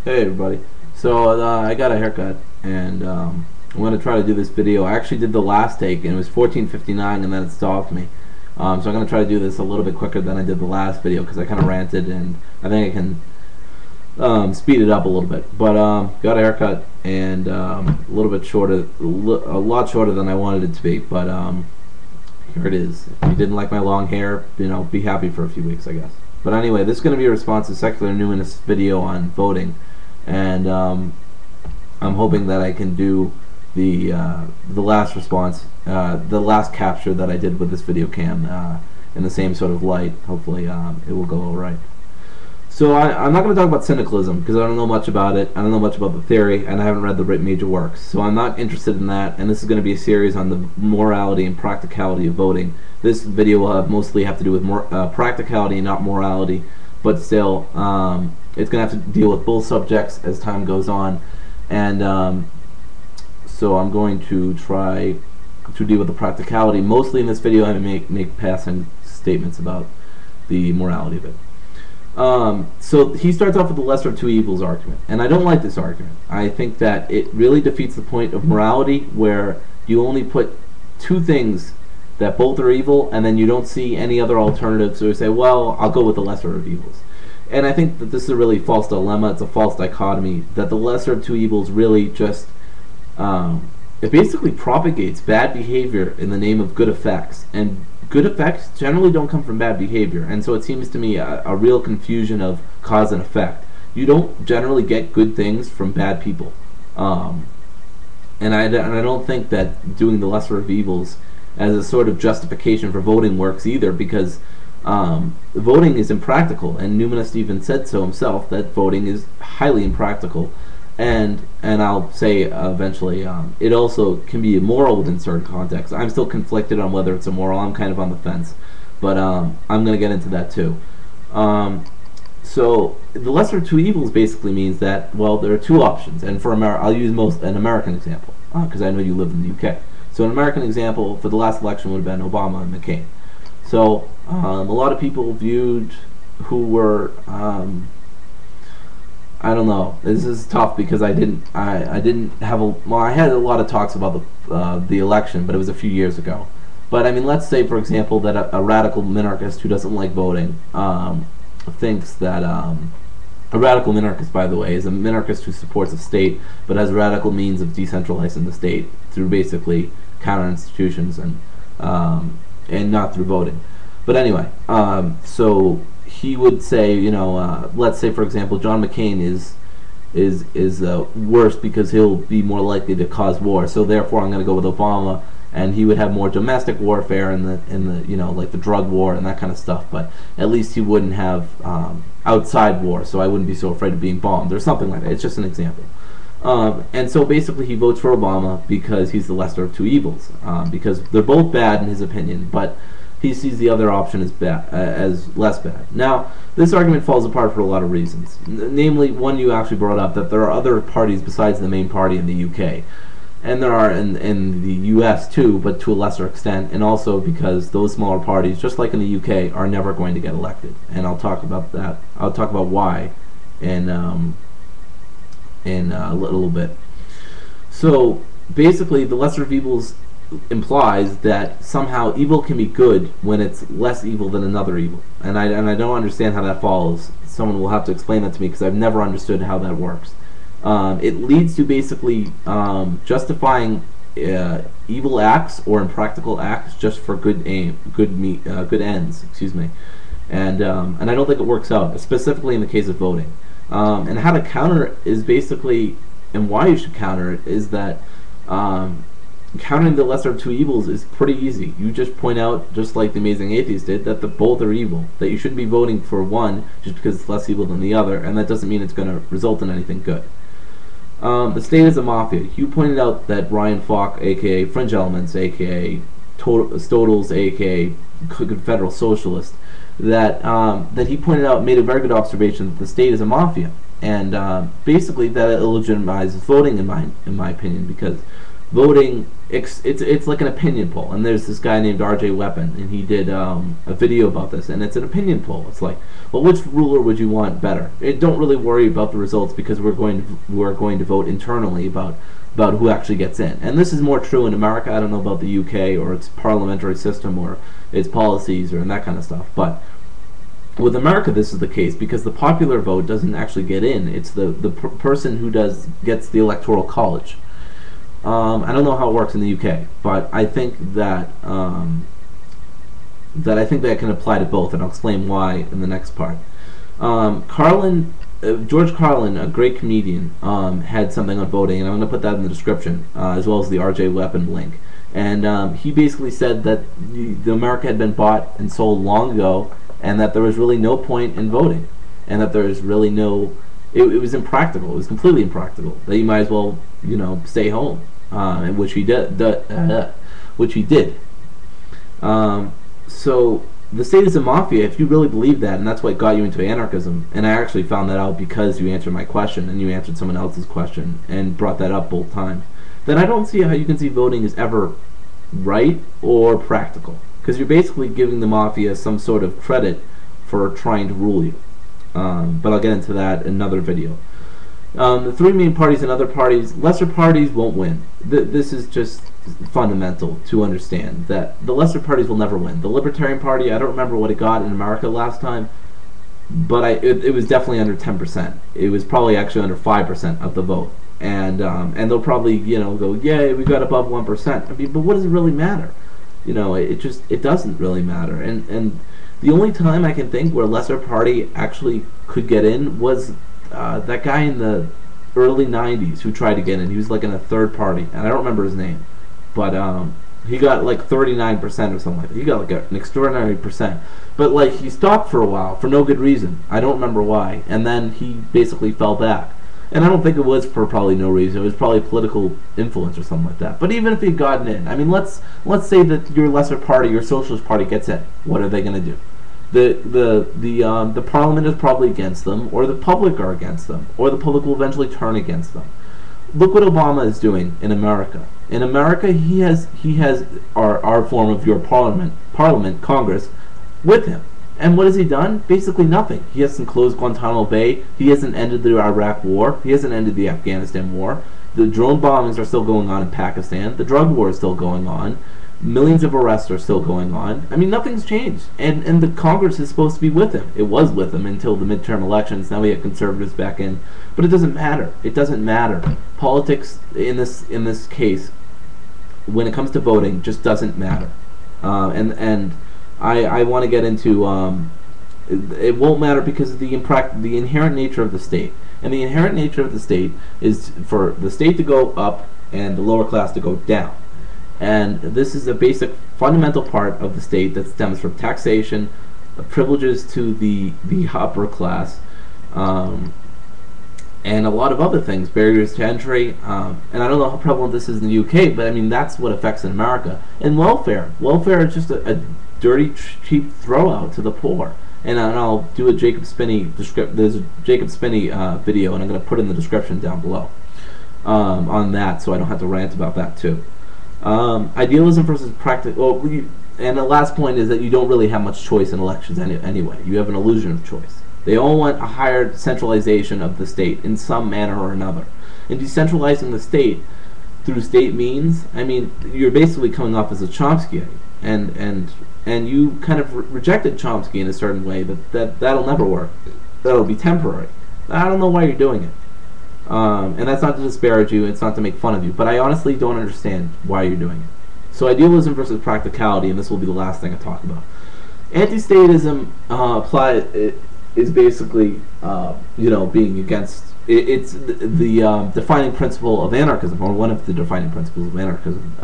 Hey everybody. So I got a haircut and I'm going to try to do this video. I actually did the last take and it was 14:59 and then it stopped me. So I'm going to try to do this a little bit quicker than I did the last video because I kind of ranted and I think I can speed it up a little bit. But got a haircut and a little bit shorter, a lot shorter than I wanted it to be. But here it is. If you didn't like my long hair, be happy for a few weeks, I guess. But anyway, this is going to be a response to Secular Numinous video on voting, and I'm hoping that I can do the last response, the last capture that I did with this video cam in the same sort of light. Hopefully, it will go all right. So I'm not going to talk about syndicalism because I don't know much about it. I don't know much about the theory, and I haven't read the major works. So I'm not interested in that. And this is going to be a series on the morality and practicality of voting. This video will mostly have to do with practicality and not morality, but still, it's going to have to deal with both subjects as time goes on. And so I'm going to try to deal with the practicality. Mostly in this video, I make passing statements about the morality of it. So he starts off with the lesser of two evils argument, and I don't like this argument. I think that it really defeats the point of morality, where you only put two things that both are evil, and then you don't see any other alternatives, so you say, well, I'll go with the lesser of evils. And I think that this is a really false dilemma. It's a false dichotomy, that the lesser of two evils really just it basically propagates bad behavior in the name of good effects, and good effects generally don't come from bad behavior, and so it seems to me a real confusion of cause and effect. You don't generally get good things from bad people, and I don't think that doing the lesser of evils as a sort of justification for voting works either, because voting is impractical, and Numinist even said so himself, that voting is highly impractical. And I'll say eventually, it also can be immoral within certain contexts. I'm still conflicted on whether it's immoral. I'm kind of on the fence, but I'm going to get into that too. So the lesser of two evils basically means that, well, there are two options, and for I'll use an American example because I know you live in the UK. So an American example for the last election would have been Obama and McCain. So a lot of people viewed who were I don't know. This is tough because I didn't have I had a lot of talks about the election, but it was a few years ago. But I mean, let's say, for example, that a radical minarchist who doesn't like voting thinks that a radical minarchist, by the way, is a minarchist who supports the state but has radical means of decentralizing the state through basically counter institutions and not through voting. But anyway, so he would say, let's say, for example, John McCain is worse because he'll be more likely to cause war. So therefore, I'm going to go with Obama, and he would have more domestic warfare in the like the drug war and that kind of stuff. But at least he wouldn't have outside war, so I wouldn't be so afraid of being bombed or something like that. It's just an example. And so basically, he votes for Obama because he's the lesser of two evils, because they're both bad in his opinion, but he sees the other option as bad, as less bad. Now, this argument falls apart for a lot of reasons. Namely, one you actually brought up, that there are other parties besides the main party in the UK. And there are in the US too, but to a lesser extent, and also because those smaller parties, just like in the UK, are never going to get elected. And I'll talk about that. I'll talk about why in a little bit. So, basically, the lesser of evils implies that somehow evil can be good when it's less evil than another evil, and I don't understand how that follows. Someone will have to explain that to me because I've never understood how that works. It leads to basically justifying evil acts or impractical acts just for good ends. Excuse me, and I don't think it works out, specifically in the case of voting. And how to counter it is basically, and why you should counter it is that. Countering the lesser of two evils is pretty easy. You just point out, just like the Amazing Atheist did, that both are evil. That you shouldn't be voting for one just because it's less evil than the other, and that doesn't mean it's going to result in anything good. The state is a mafia. You pointed out that Ryan Falk, aka Fringe Elements, aka Stodels, aka Confederal Socialist, that he pointed out, made a very good observation that the state is a mafia, and basically that it legitimizes voting in my opinion, because voting, it's like an opinion poll. And there's this guy named R.J. Weapon, and he did a video about this, and it's an opinion poll. It's like, well, which ruler would you want better? Don't really worry about the results, because we're going to vote internally about who actually gets in. And this is more true in America. I don't know about the UK or its parliamentary system or its policies or that kind of stuff, but with America this is the case, because the popular vote doesn't actually get in. It's the person who gets the electoral college. I don't know how it works in the UK, but I think that that can apply to both, and I'll explain why in the next part. Carlin, George Carlin, a great comedian, had something on voting, and I'm going to put that in the description, as well as the R.J. Weapon link. And he basically said that the America had been bought and sold long ago, and that there was really no point in voting, and that there was really no, it was impractical. It was completely impractical. That you might as well, stay home, and which he did. So the state is a mafia. If you really believe that, and that's what got you into anarchism, and I actually found that out because you answered my question and you answered someone else's question and brought that up both times, then I don't see how you can see voting is ever right or practical, because you're basically giving the mafia some sort of credit for trying to rule you. But I'll get into that in another video. The three main parties and other parties, lesser parties won't win. This is just fundamental to understand, that the lesser parties will never win. The Libertarian Party, I don't remember what it got in America last time, but it was definitely under 10%. It was probably actually under 5% of the vote. And they'll probably go, yay, we got above 1%. I mean, but what does it really matter? It doesn't really matter. And the only time I can think where lesser party actually could get in was that guy in the early 90s who tried to get in. He was like in a third party, and I don't remember his name, but he got like 39% or something like that. He got like an extraordinary percent, but like he stopped for a while for no good reason. I don't remember why, and then he basically fell back. And I don't think it was for probably no reason. It was probably political influence or something like that. But even if he'd gotten in, I mean, let's say that your lesser party, your socialist party, gets in. What are they going to do? The parliament is probably against them, or the public are against them, or the public will eventually turn against them. Look what Obama is doing in America. In America, he has our form of your parliament, Congress, with him. And what has he done? Basically nothing. He hasn't closed Guantanamo Bay. He hasn't ended the Iraq War. He hasn't ended the Afghanistan War. The drone bombings are still going on in Pakistan. The drug war is still going on. Millions of arrests are still going on. I mean, nothing's changed. And the Congress is supposed to be with him. It was with him until the midterm elections. Now we have conservatives back in. But it doesn't matter. It doesn't matter. Politics in this case, when it comes to voting, just doesn't matter. And I want to get into it won't matter because of the inherent nature of the state. And the inherent nature of the state is for the state to go up and the lower class to go down. And this is a basic fundamental part of the state that stems from taxation, privileges to the upper class, and a lot of other things, barriers to entry, and I don't know how prevalent this is in the UK, but I mean that's what affects in America. And welfare is just a dirty, cheap throwout to the poor. And I'll do a Jacob Spinney there's a Jacob Spinney video, and I'm going to put in the description down below on that, so I don't have to rant about that too. Idealism versus practical. Well, and the last point is that you don't really have much choice in elections anyway. You have an illusion of choice. They all want a higher centralization of the state in some manner or another. And decentralizing the state through state means, I mean, you're basically coming off as a Chomsky, and you kind of rejected Chomsky in a certain way that'll never work. That'll be temporary. I don't know why you're doing it. And that's not to disparage you, it's not to make fun of you, but I honestly don't understand why you're doing it. So idealism versus practicality, and this will be the last thing I talk about. Anti-statism is basically, being against. It's the defining principle of anarchism, or one of the defining principles of anarchism.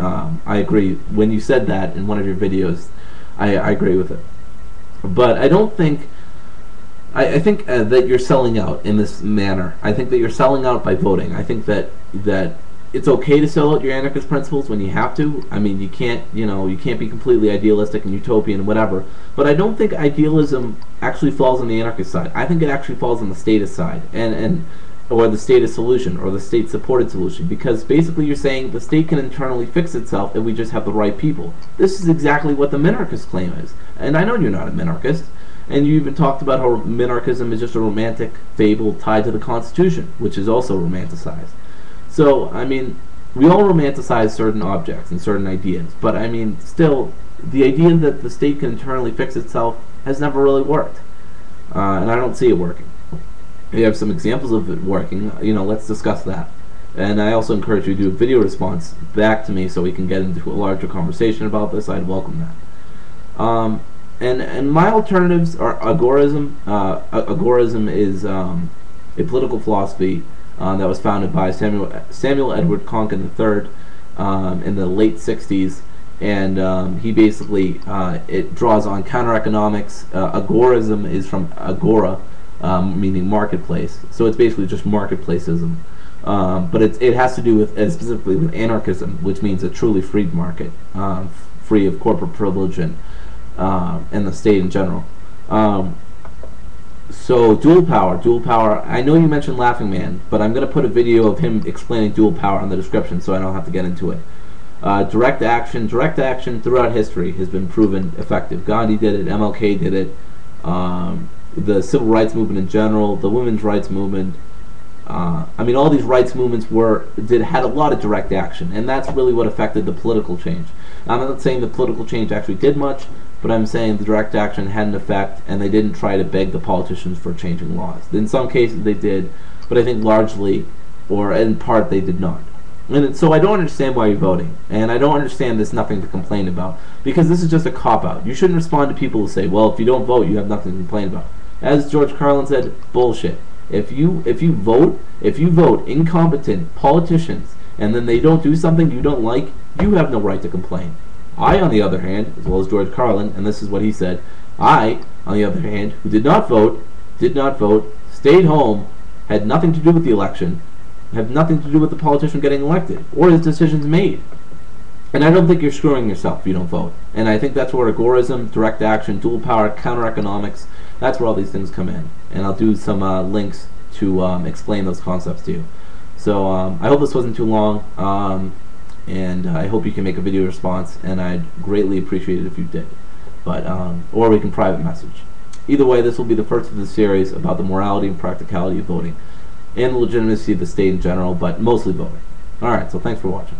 I agree. When you said that in one of your videos, I agree with it. But I don't think. I think that you're selling out in this manner. I think that you're selling out by voting. I think that it's okay to sell out your anarchist principles when you have to. I mean, you can't be completely idealistic and utopian and whatever. But I don't think idealism actually falls on the anarchist side. I think it actually falls on the statist side. And or the state a solution, or the state supported solution, because basically you're saying the state can internally fix itself if we just have the right people. This is exactly what the minarchist claim is. And I know you're not a minarchist, and you even talked about how minarchism is just a romantic fable tied to the Constitution, which is also romanticized. So, I mean, we all romanticize certain objects and certain ideas, but I mean, still, the idea that the state can internally fix itself has never really worked. And I don't see it working. If you have some examples of it working, let's discuss that. And I also encourage you to do a video response back to me so we can get into a larger conversation about this. I'd welcome that. And my alternatives are agorism. Agorism is a political philosophy that was founded by Samuel Edward Konkin III in the late 60s. And he basically, it draws on counter-economics. Agorism is from agora, meaning marketplace. So it's basically just marketplacism. But it has to do with, specifically with anarchism, which means a truly free market, free of corporate privilege and the state in general. So dual power, I know you mentioned Laughing Man, but I'm going to put a video of him explaining dual power in the description so I don't have to get into it. Direct action throughout history has been proven effective. Gandhi did it, MLK did it, the civil rights movement in general, the women's rights movement. I mean, all these rights movements had a lot of direct action, and that's really what affected the political change. I'm not saying the political change actually did much, but I'm saying the direct action had an effect, and they didn't try to beg the politicians for changing laws. In some cases they did, but I think largely, or in part, they did not. And so I don't understand why you're voting, and I don't understand there's nothing to complain about, because this is just a cop-out. You shouldn't respond to people who say, well, if you don't vote, you have nothing to complain about. As George Carlin said, bullshit. If you vote incompetent politicians, and then they don't do something you don't like, you have no right to complain. I, on the other hand, as well as George Carlin, and this is what he said, I, on the other hand, who did not vote, stayed home, had nothing to do with the election, have nothing to do with the politician getting elected, or his decisions made. And I don't think you're screwing yourself if you don't vote. And I think that's where agorism, direct action, dual power, counter-economics, that's where all these things come in. And I'll do some links to explain those concepts to you. So I hope this wasn't too long, and I hope you can make a video response, and I'd greatly appreciate it if you did. But or we can private message. Either way, this will be the first of the series about the morality and practicality of voting, and the legitimacy of the state in general, but mostly voting. Alright, so thanks for watching.